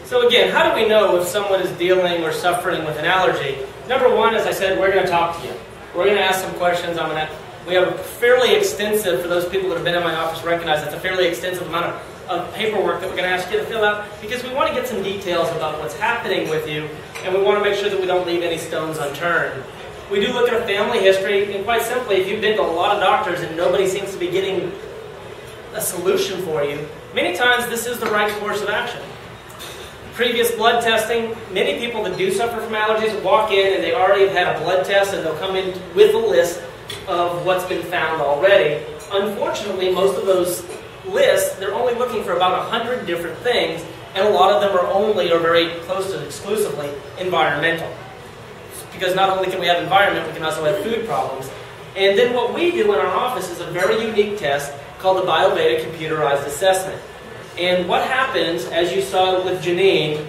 So again, how do we know if someone is dealing or suffering with an allergy? Number one, as I said, we're going to talk to you. We're going to ask some questions. We have a fairly extensive, for those people that have been in my office recognize it's a fairly extensive amount of paperwork that we're going to ask you to fill out, because we want to get some details about what's happening with you, and we want to make sure that we don't leave any stones unturned. We do look at a family history, and quite simply, if you've been to a lot of doctors and nobody seems to be getting a solution for you, many times this is the right course of action. Previous blood testing, many people that do suffer from allergies walk in and they already have had a blood test and they'll come in with a list of what's been found already. Unfortunately, most of those lists, they're only looking for about 100 different things, and a lot of them are only, or very close to exclusively, environmental. Because not only can we have environment, we can also have food problems. And then what we do in our office is a very unique test called the BioVeda computerized assessment. And what happens, as you saw with Janine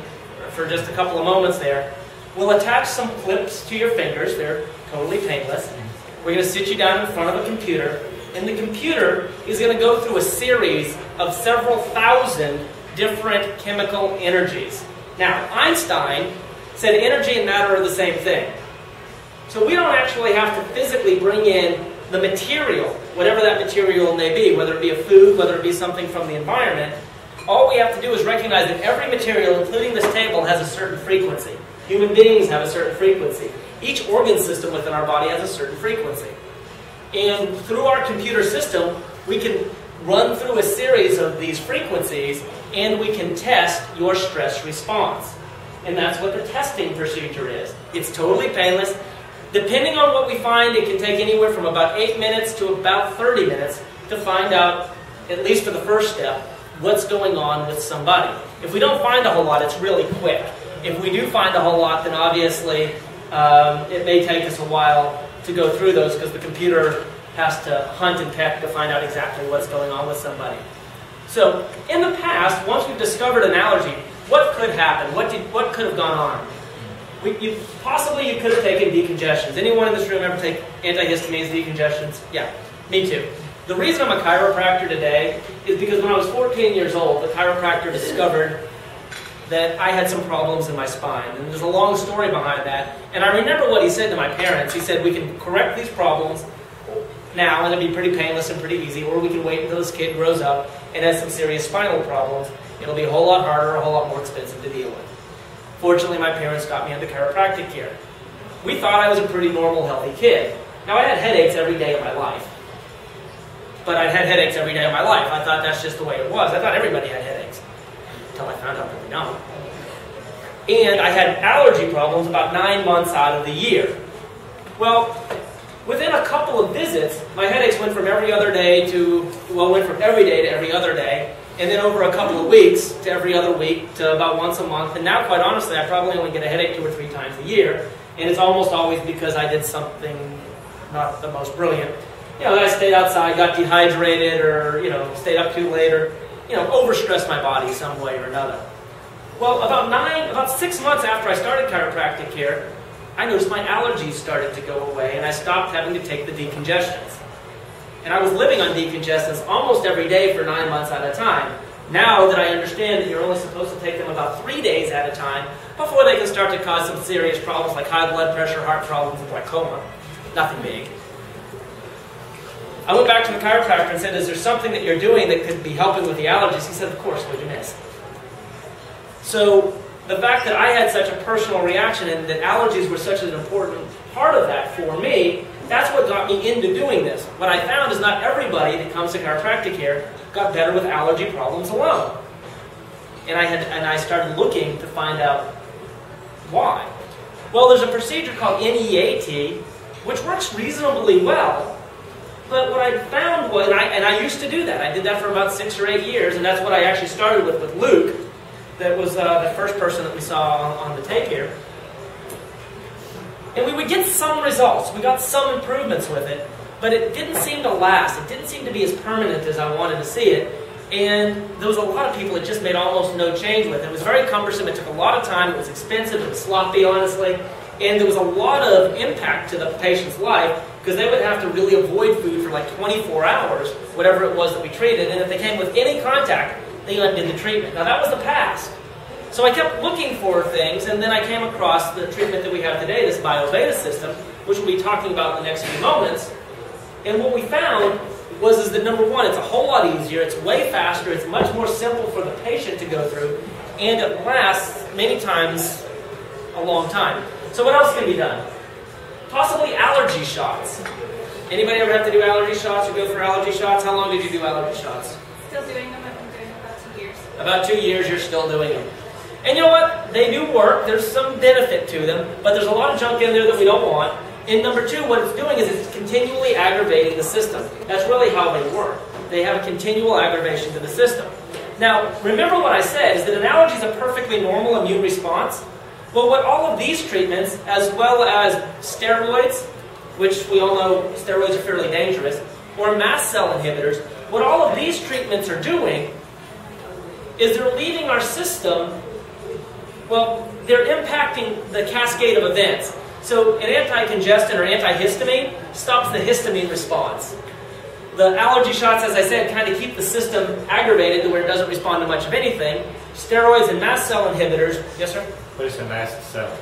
for just a couple of moments there, we'll attach some clips to your fingers. They're totally painless. We're going to sit you down in front of a computer, and the computer is going to go through a series of several thousand different chemical energies. Now, Einstein said energy and matter are the same thing. So we don't actually have to physically bring in the material, whatever that material may be, whether it be a food, whether it be something from the environment. All we have to do is recognize that every material, including this table, has a certain frequency. Human beings have a certain frequency. Each organ system within our body has a certain frequency. And through our computer system, we can run through a series of these frequencies, and we can test your stress response. And that's what the testing procedure is. It's totally painless. Depending on what we find, it can take anywhere from about 8 minutes to about 30 minutes to find out, at least for the first step, what's going on with somebody. If we don't find a whole lot, it's really quick. If we do find a whole lot, then obviously it may take us a while to go through those, because the computer has to hunt and peck to find out exactly what's going on with somebody. So in the past, once we've discovered an allergy, what could happen? What could have gone on? Possibly you could have taken decongestions. Anyone in this room ever take antihistamines, decongestions? Yeah, me too. The reason I'm a chiropractor today is because when I was 14 years old, the chiropractor discovered that I had some problems in my spine. And there's a long story behind that. And I remember what he said to my parents. He said, we can correct these problems now and it'll be pretty painless and pretty easy, or we can wait until this kid grows up and has some serious spinal problems. It'll be a whole lot harder, a whole lot more expensive to deal with. Fortunately, my parents got me into chiropractic care. We thought I was a pretty normal, healthy kid. Now, I had headaches every day of my life. But I'd had headaches every day of my life. I thought that's just the way it was. I thought everybody had headaches, until I found out that we don't. And I had allergy problems about 9 months out of the year. Well, within a couple of visits, my headaches went from every other day to, well, went from every day to every other day. And then over a couple of weeks to every other week to about once a month. And now, quite honestly, I probably only get a headache 2 or 3 times a year. And it's almost always because I did something not the most brilliant. I stayed outside, got dehydrated, or, stayed up too late, or, overstressed my body some way or another. Well, about 6 months after I started chiropractic care, I noticed my allergies started to go away, and I stopped having to take the decongestants. And I was living on decongestants almost every day for 9 months at a time. Now that I understand that you're only supposed to take them about 3 days at a time before they can start to cause some serious problems like high blood pressure, heart problems, and glaucoma. Nothing big. I went back to the chiropractor and said, is there something that you're doing that could be helping with the allergies? He said, of course, what'd you miss? So the fact that I had such a personal reaction and that allergies were such an important part of that for me, that's what got me into doing this. What I found is not everybody that comes to chiropractic care got better with allergy problems alone. And I started looking to find out why. Well, there's a procedure called NEAT, which works reasonably well. But what I found was, and I used to do that. I did that for about 6 or 8 years, and that's what I actually started with Luke. That was the first person that we saw on the tape here. And we would get some results. We got some improvements with it, but it didn't seem to last. It didn't seem to be as permanent as I wanted to see it. And there was a lot of people that just made almost no change with it. It was very cumbersome. It took a lot of time. It was expensive. It was sloppy, honestly. And there was a lot of impact to the patient's life because they would have to really avoid food for like 24 hours, whatever it was that we treated. And if they came with any contact, they undid the treatment. Now, that was the past. So I kept looking for things, and then I came across the treatment that we have today, this BioVeda system, which we'll be talking about in the next few moments. And what we found was that number one, it's a whole lot easier, it's way faster, it's much more simple for the patient to go through, and it lasts many times a long time. So what else can be done? Possibly allergy shots. Anybody ever have to do allergy shots or go for allergy shots? How long did you do allergy shots? Still doing them. I've been doing them about 2 years. About 2 years, you're still doing them. And you know what? They do work. There's some benefit to them, but there's a lot of junk in there that we don't want. And number two, what it's doing is it's continually aggravating the system. That's really how they work. They have a continual aggravation to the system. Now, remember what I said, is that an allergy is a perfectly normal immune response. Well, what all of these treatments, as well as steroids, which we all know steroids are fairly dangerous, or mast cell inhibitors, what all of these treatments are doing is they're leaving our system, well, they're impacting the cascade of events. So an anti-congestant or antihistamine stops the histamine response. The allergy shots, as I said, kind of keep the system aggravated to where it doesn't respond to much of anything. Steroids and mast cell inhibitors, yes sir? What is a mast cell?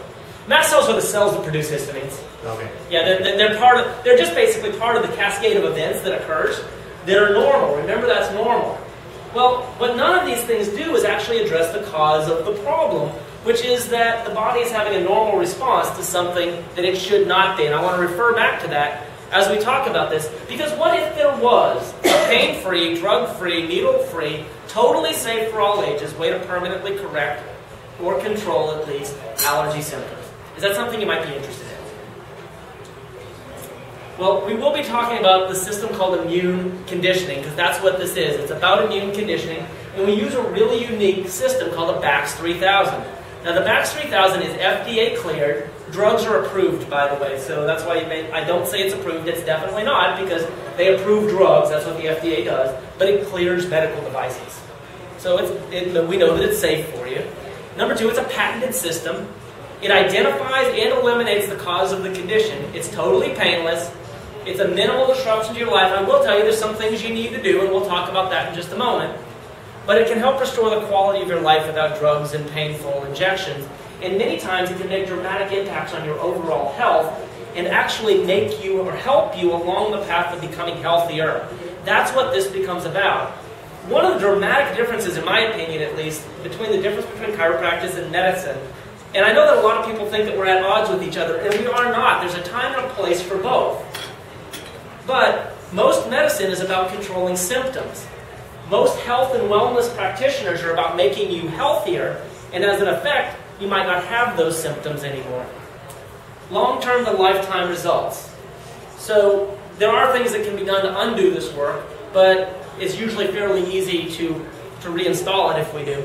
Mast cells are the cells that produce histamines. Okay. Yeah, they're just basically part of the cascade of events that occurs that are normal. Remember, that's normal. Well, what none of these things do is actually address the cause of the problem, which is that the body is having a normal response to something that it should not be. And I want to refer back to that as we talk about this. Because what if there was a pain-free, drug-free, needle-free, totally safe for all ages way to permanently correct or control at least allergy symptoms? Is that something you might be interested in? Well, we will be talking about the system called immune conditioning, because that's what this is. It's about immune conditioning, and we use a really unique system called the BAX 3000. Now, the BAX 3000 is FDA cleared. Drugs are approved, by the way, so that's why I don't say it's approved. It's definitely not, because they approve drugs. That's what the FDA does, but it clears medical devices. So we know that it's safe for you. Number two, it's a patented system. It identifies and eliminates the cause of the condition. It's totally painless. It's a minimal disruption to your life. I will tell you there's some things you need to do, and we'll talk about that in just a moment. But it can help restore the quality of your life without drugs and painful injections. And many times it can make dramatic impacts on your overall health and actually make you or help you along the path of becoming healthier. That's what this becomes about. One of the dramatic differences, in my opinion at least, between the difference between chiropractic and medicine, and I know that a lot of people think that we're at odds with each other, and we are not. There's a time and a place for both. But most medicine is about controlling symptoms. Most health and wellness practitioners are about making you healthier, and as an effect, you might not have those symptoms anymore. Long-term to lifetime results. So there are things that can be done to undo this work, but it's usually fairly easy to reinstall it if we do.